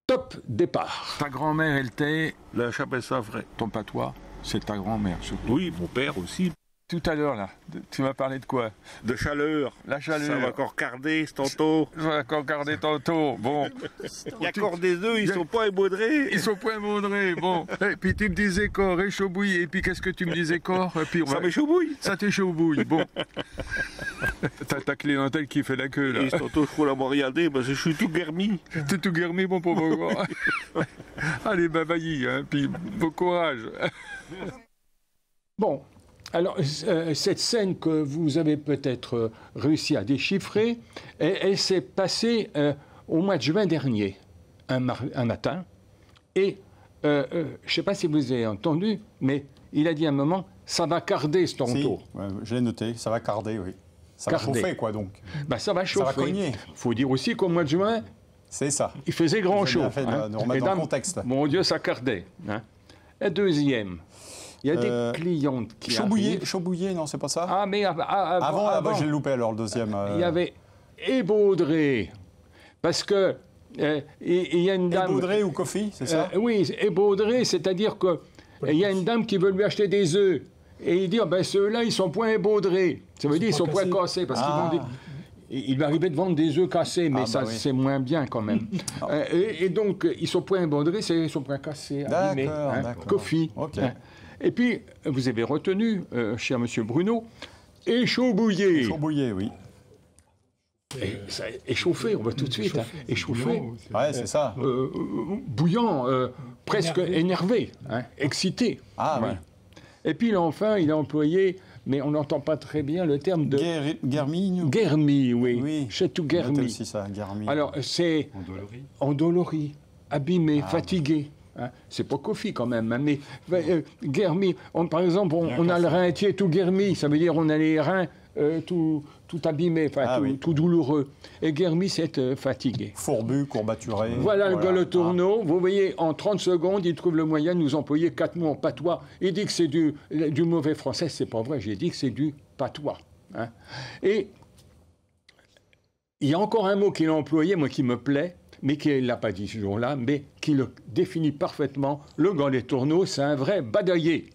top départ. Ta grand-mère, elle t'est... Là, j'appelle ça vrai. Ton patois, c'est ta grand-mère surtout. Oui, mon père aussi. Tout à l'heure, là, tu m'as parlé de quoi? De chaleur. La chaleur. Ça va encore carder tantôt. Ça va encore carder tantôt. Bon. Il y a encore des œufs, ils sont pas ébaudrés. Ils sont pas ébaudrés. Bon. Et puis tu me disais corps, échaud-bouilli. Et puis qu'est-ce que tu me disais corps? Ça m'échaud-bouille. Ça t'échaud-bouille. Bon. T'as ta clientèle qui fait la queue, là. Et tantôt, je crois l'avoir regardé, parce que je suis tout guermi. T'es tout guermi, mon pauvre gars. Allez, ben, vas-y, hein. Puis bon courage. Bon. Alors, cette scène que vous avez peut-être réussi à déchiffrer, elle s'est passée au mois de juin dernier, un matin. Et je ne sais pas si vous avez entendu, mais il a dit à un moment, ça va carder ce tantôt. Si, ouais, je l'ai noté, ça va carder, oui. Ça va chauffer, quoi, donc. Ben, ça va chauffer. Ça va cogner. Il faut dire aussi qu'au mois de juin, c'est ça. Il faisait grand chaud. Fait de remettre dans le contexte. Mon Dieu, ça cardait. Hein. Et deuxième... Il y a des clientes qui arrivent. Chaubouillet, non, c'est pas ça? Ah, mais avant j'ai loupé alors le deuxième. Il y avait Ébaudré. Parce que il y a une dame... Ébaudré ou Kofi, c'est ça? Oui, Ébaudré, c'est-à-dire qu'il y a une dame qui veut lui acheter des œufs. Et il dit, ben, ceux-là, ils sont point ébaudrés. Ça veut dire qu'ils sont point cassés. Parce qu'ils vont il lui arrivait de vendre des œufs cassés, mais ça, c'est moins bien quand même. Et donc, ils sont point ébaudrés, ils sont point cassés, abîmés. D'accord. Kofi. OK. Et puis, vous avez retenu, cher monsieur Bruno, échaud-bouillé. Échaud-bouillé, oui. Et ça échauffé, on va tout de suite. Échauffé. Ouais, c'est ça. Bouillant, presque énervé, hein, excité. Ah oui. Et puis, enfin, il a employé, mais on n'entend pas très bien le terme de... Guermi. Guermi, oui. Chez tout Guermi. C'est aussi ça, Guermi. Alors, c'est... Endolori, abîmé, fatigué. Hein, c'est pas Kofi quand même, hein, mais guermi, par exemple, on a le rein entier tout guermi, ça veut dire on a les reins tout abîmés, tout douloureux. Et guermi, c'est fatigué. Fourbu, courbaturé. Voilà le gars Le Tourneau. Vous voyez, en 30 secondes, il trouve le moyen de nous employer 4 mots en patois. Il dit que c'est du mauvais français, c'est pas vrai, j'ai dit que c'est du patois. Hein. Et il y a encore un mot qu'il a employé, moi, qui me plaît, mais qui ne l'a pas dit ce jour-là, mais qui le définit parfaitement. Le gars des tourneaux, c'est un vrai badaillé.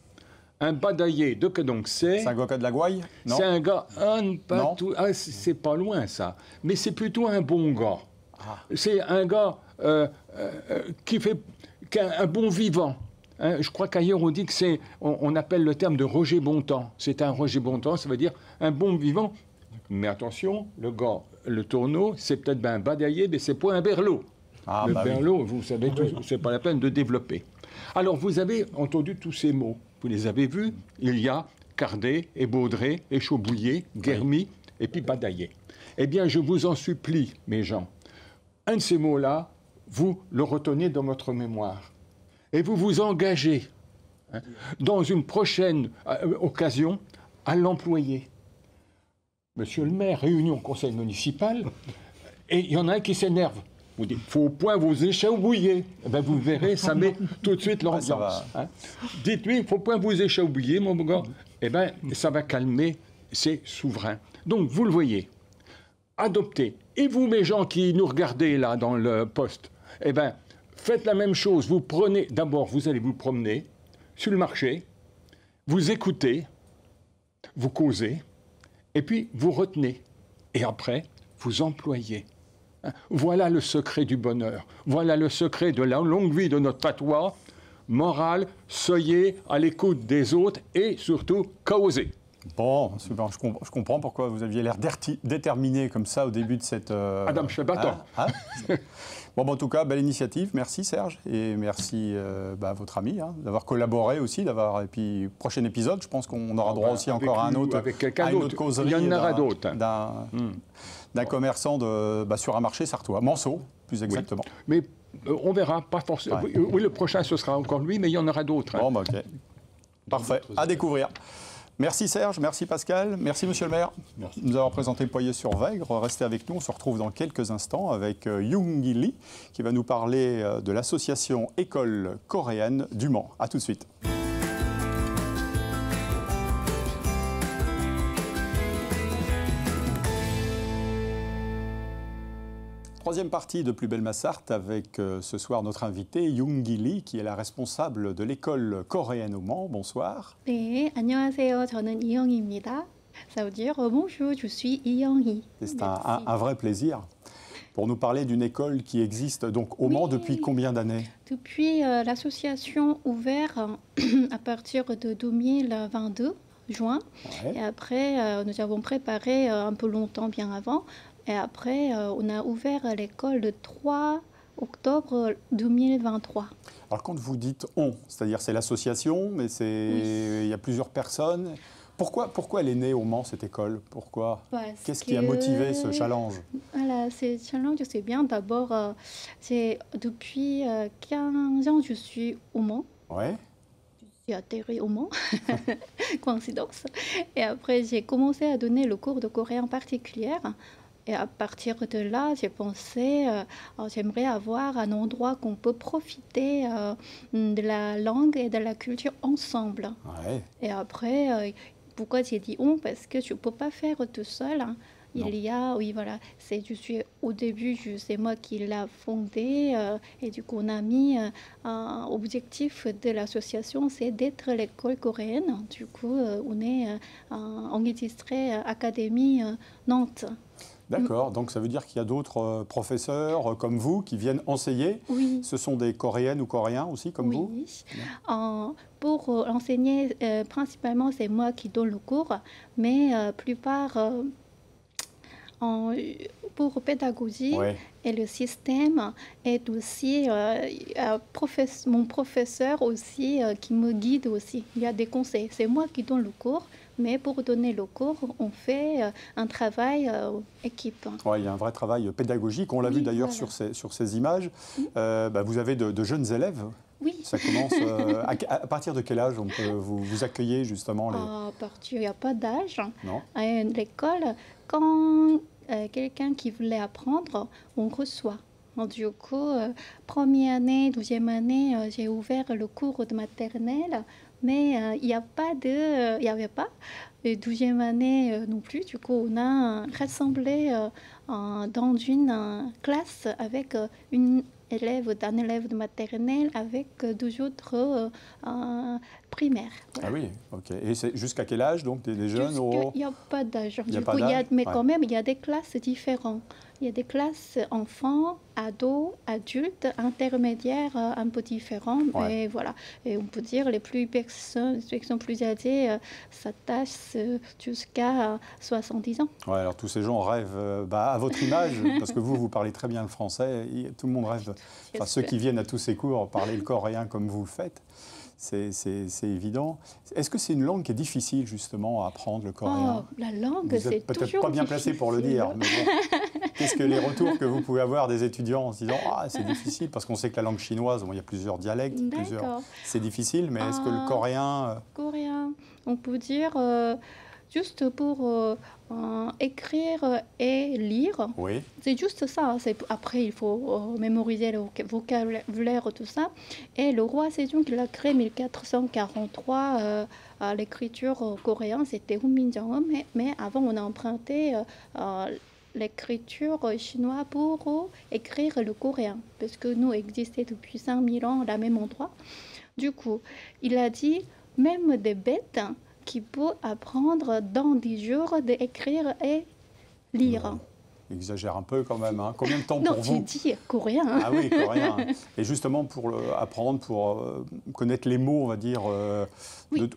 Un badaillé, de que donc c'est... C'est un gars qui a de la gouaille? Non. C'est un gars, c'est pas loin ça, mais c'est plutôt un bon gars. Ah. C'est un gars qui a un bon vivant. Hein, je crois qu'ailleurs on dit que c'est, on appelle le terme de Roger Bontemps. C'est un Roger Bontemps, ça veut dire un bon vivant. Mais attention, le gars, le tourneau, c'est peut-être un badaillé, mais c'est pas un berlot. Ah, le berlot, vous savez, c'est pas la peine de développer. Alors vous avez entendu tous ces mots, vous les avez vus. Il y a Cardet, et Baudret, et Chaubouillet, Guermy, et puis badaillé. Eh bien, je vous en supplie, mes gens, un de ces mots-là, vous le retenez dans votre mémoire. Et vous vous engagez, hein, dans une prochaine occasion, à l'employer. Monsieur le maire, réunion au conseil municipal, et il y en a un qui s'énerve. Vous dites, faut au point vous échaubouiller. Eh ben, vous verrez, ça met tout de suite l'ambiance. Hein. Dites-lui, faut point vous échaubouiller, mon gars. Eh bien, ça va calmer ces souverains. Donc, vous le voyez, adoptez. Et vous, mes gens qui nous regardez là dans le poste, eh bien, faites la même chose. Vous prenez, d'abord, vous allez vous promener sur le marché, vous écoutez, vous causez, et puis vous retenez. Et après, vous employez. Voilà le secret du bonheur. Voilà le secret de la longue vie de notre patois. Morale, soyez à l'écoute des autres et surtout, causez. Bon, je comprends pourquoi vous aviez l'air déterminé comme ça au début de cette... Adam Chebaton. Bon, en tout cas, belle initiative. Merci Serge et merci à votre ami d'avoir collaboré aussi. Et puis, prochain épisode, je pense qu'on aura droit aussi encore à un autre, avec quelqu'un d'autre. Causerie. Il y en aura d'autres. D'un commerçant sur un marché sartois, Manceau, plus exactement. Oui. Mais on verra, pas forcément. Ouais. Oui, le prochain, ce sera encore lui, mais il y en aura d'autres. Hein. Bon, ok. Parfait, à découvrir. Merci Serge, merci Pascal, merci Monsieur le maire. Merci. Nous avons présenté Poyet-sur-Vègre. Restez avec nous, on se retrouve dans quelques instants avec Young-Gi Lee qui va nous parler de l'association École coréenne du Mans. A tout de suite. Troisième partie de Plus belle ma Sarthe avec ce soir notre invitée Young-Gi Lee qui est la responsable de l'école coréenne au Mans. Bonsoir. 네, 안녕하세요. 저는 이영희입니다. Ça veut dire bonjour, je suis 이영희. C'est un vrai plaisir pour nous parler d'une école qui existe donc au Mans depuis combien d'années? Depuis l'association ouverte à partir de 2022, juin. Ouais. Et après, nous avons préparé un peu longtemps, bien avant. Et après, on a ouvert l'école le 3 octobre 2023. Alors quand vous dites « on », c'est-à-dire c'est l'association, mais il y a plusieurs personnes. Pourquoi elle est née au Mans, cette école? Pourquoi? Qu'est-ce qui a motivé ce challenge? Voilà, ce challenge, c'est bien. D'abord, c'est depuis 15 ans, je suis au Mans. Ouais. J'ai atterri au Mans, coïncidence. Et après, j'ai commencé à donner le cours de coréen particulier. Et à partir de là, j'ai pensé, j'aimerais avoir un endroit qu'on peut profiter de la langue et de la culture ensemble. Ouais. Et après, pourquoi j'ai dit on? Parce que je ne peux pas faire tout seul. Hein. Il y a, oui, voilà, au début, c'est moi qui l'ai fondé. Et du coup, on a mis un objectif de l'association, c'est d'être l'école coréenne. Du coup, on est enregistré Académie Nantes. D'accord, donc ça veut dire qu'il y a d'autres professeurs comme vous qui viennent enseigner. Oui. Ce sont des Coréennes ou Coréens aussi comme vous? Oui. Pour enseigner, principalement, c'est moi qui donne le cours, mais plupart, pour pédagogie et le système, et aussi mon professeur aussi qui me guide aussi. Il y a des conseils. C'est moi qui donne le cours. Mais pour donner le cours, on fait un travail équipe. Ouais, il y a un vrai travail pédagogique. On l'a vu d'ailleurs sur ces images. Vous avez de jeunes élèves. Oui. Ça commence à partir de quel âge on peut vous accueillir justement À partir, il n'y a pas d'âge. Non. À l'école, quand quelqu'un qui voulait apprendre, on reçoit. Du coup, première année, deuxième année, j'ai ouvert le cours de maternelle. Mais il n'y avait pas. Et 12e année non plus. Du coup, on a rassemblé dans une classe avec un élève de maternelle avec 12 autres primaires. Voilà. Ah oui, ok. Et c'est jusqu'à quel âge, donc, des jeunes Il n'y a pas d'âge. Mais quand même, il y a des classes différentes. Il y a des classes enfants, ados, adultes, intermédiaires, un peu différents. Et voilà. Et on peut dire les personnes plus âgées s'attachent jusqu'à 70 ans. Ouais, alors tous ces gens rêvent à votre image, parce que vous parlez très bien le français. Tout le monde rêve. Enfin, ceux qui viennent à tous ces cours parler le coréen comme vous le faites. C'est évident. Est-ce que c'est une langue qui est difficile, justement, à apprendre, le coréen? La langue, c'est toujours peut-être pas bien placé pour le dire, mais bon, qu'est-ce que les retours que vous pouvez avoir des étudiants en se disant « Ah, c'est difficile », parce qu'on sait que la langue chinoise, il y a plusieurs dialectes, c'est difficile, mais est-ce que le coréen... Coréen, on peut dire... juste pour écrire et lire. Oui. C'est juste ça. Après, il faut mémoriser le vocabulaire, tout ça. Et le roi Sejong, il a créé en 1443 l'écriture coréenne, c'était Hunminjeom. Mais avant, on a emprunté l'écriture chinoise pour écrire le coréen, parce que nous existons depuis 5000 ans à même endroit. Du coup, il a dit, même des bêtes qui peut apprendre dans 10 jours d'écrire et lire. Exagère un peu quand même. Hein. Combien de temps pour vous? Non, tu dis coréen. Hein. Ah oui, coréen. Et justement, pour apprendre, pour connaître les mots, on va dire,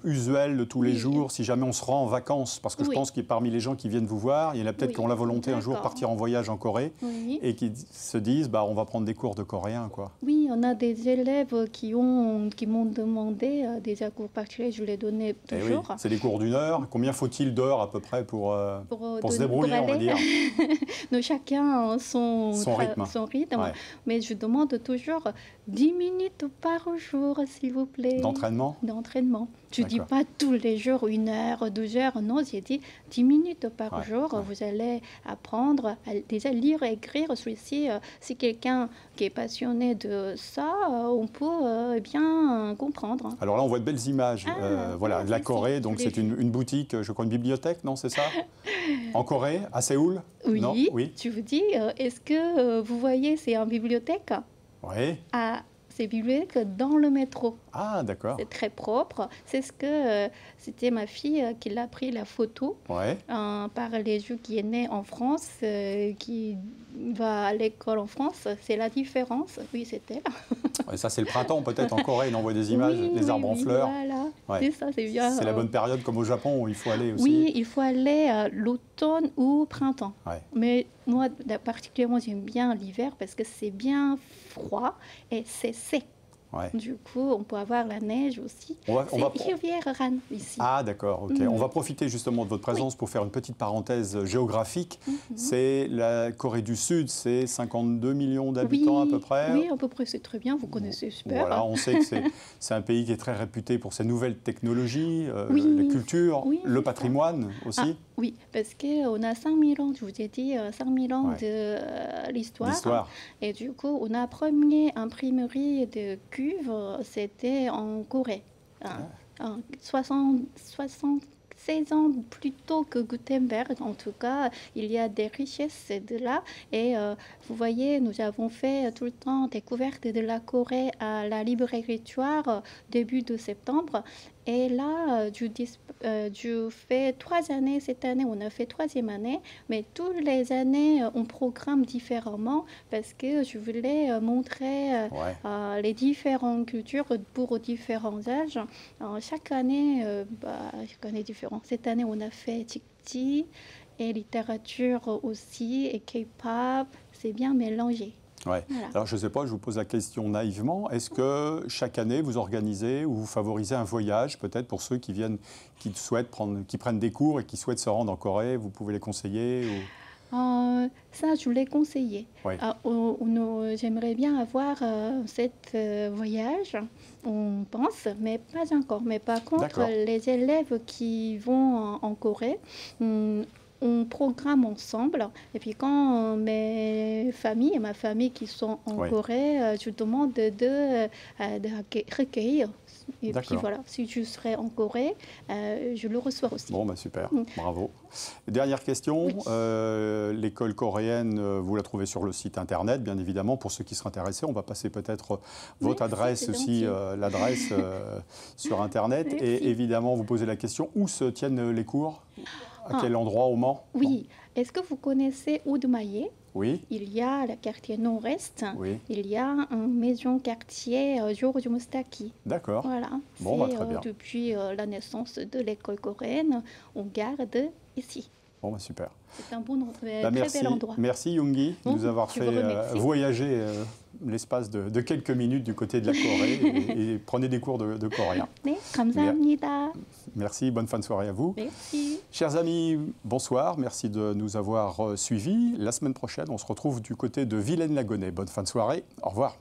usuels de tous les jours, si jamais on se rend en vacances, parce que je pense que parmi les gens qui viennent vous voir, il y en a peut-être qui ont la volonté un jour de partir en voyage en Corée et qui se disent, on va prendre des cours de coréen, quoi. Oui, on a des élèves qui m'ont demandé des cours particuliers, je les donnais toujours. Oui. C'est des cours d'1 heure. Combien faut-il d'heures à peu près pour se débrouiller, on va dire? Nous, chacun son rythme. Ouais. Mais je demande toujours 10 minutes par jour, s'il vous plaît. D'entraînement? D'entraînement. Je ne dis pas tous les jours 1 heure, 2 heures. Non, j'ai dit 10 minutes par jour. Vous allez apprendre à déjà lire et écrire. Si quelqu'un qui est passionné de ça, on peut bien comprendre. Alors là, on voit de belles images. Voilà, de la Corée. Donc c'est une boutique, je crois, une bibliothèque, non, c'est ça? En Corée, à Séoul? Oui. Non? Oui. Je vous dis, est-ce que vous voyez, c'est une bibliothèque? Oui. C'est bibliothèque dans le métro. Ah, d'accord. C'est très propre. C'est ce que c'était ma fille qui l'a pris la photo par les jeux qui est né en France, qui va à l'école en France. C'est la différence. Oui, c'était. Et ça, c'est le printemps peut-être en Corée. On envoie des images, les arbres en fleurs. Voilà. C'est ça, c'est bien. C'est la bonne période comme au Japon où il faut aller aussi. Oui, il faut aller l'automne ou printemps. Mais moi, particulièrement, j'aime bien l'hiver parce que c'est bien froid et c'est sec. Du coup, on peut avoir la neige aussi. C'est rivière Han ici. Ah, d'accord. Ok. On va profiter justement de votre présence pour faire une petite parenthèse géographique. C'est la Corée du Sud, c'est 52 millions d'habitants à peu près. Oui, à peu près, c'est très bien. Vous connaissez super. Voilà, on sait que c'est un pays qui est très réputé pour ses nouvelles technologies, la culture, le patrimoine aussi. Oui, parce qu'on a 5000 ans, je vous ai dit, 5000 ans de l'histoire. Et du coup, on a première imprimerie de cuve, c'était en Corée. 16 ans plus tôt que Gutenberg. En tout cas, il y a des richesses de là. Et vous voyez, nous avons fait tout le temps découverte de la Corée à la Libre Écriture début de septembre. Et là, je fais 3 années. Cette année, on a fait 3e année. Mais toutes les années, on programme différemment parce que je voulais montrer les différentes cultures pour différents âges. Chaque année différente. Cette année, on a fait Jikji et littérature aussi et K-pop. C'est bien mélangé. Ouais. Voilà. Alors, je ne sais pas, je vous pose la question naïvement. Est-ce que chaque année, vous organisez ou vous favorisez un voyage, peut-être pour ceux qui viennent, qui prennent des cours et qui souhaitent se rendre en Corée? Vous pouvez les conseiller Ça, je l'ai conseillé. J'aimerais bien avoir cet voyage, on pense, mais pas encore. Mais par contre, les élèves qui vont en Corée, on programme ensemble. Et puis quand ma famille qui sont en Corée, je demande de recueillir. Et puis voilà, si je serai en Corée, je le reçois aussi. Bon, super, bravo. Dernière question, l'école coréenne, vous la trouvez sur le site internet, bien évidemment, pour ceux qui seraient intéressés. On va passer peut-être votre adresse aussi, l'adresse sur internet. Et évidemment, vous posez la question, où se tiennent les cours? À quel endroit au Mans? Oui. Est-ce que vous connaissez Aude-Maillet? Oui. Il y a le quartier nord-est. Oui. Il y a une maison quartier Georges Moustaki. D'accord. Voilà. Bon, très bien. Depuis la naissance de l'école coréenne, on garde ici. Bon, super. C'est un très bel endroit. Merci Yoongi de nous avoir fait voyager l'espace de quelques minutes du côté de la Corée et prenez des cours de coréen. 네, 감사합니다. Merci, bonne fin de soirée à vous. Merci. Chers amis, bonsoir, merci de nous avoir suivis. La semaine prochaine, on se retrouve du côté de Vilaine-la-Gonnaie. Bonne fin de soirée, au revoir.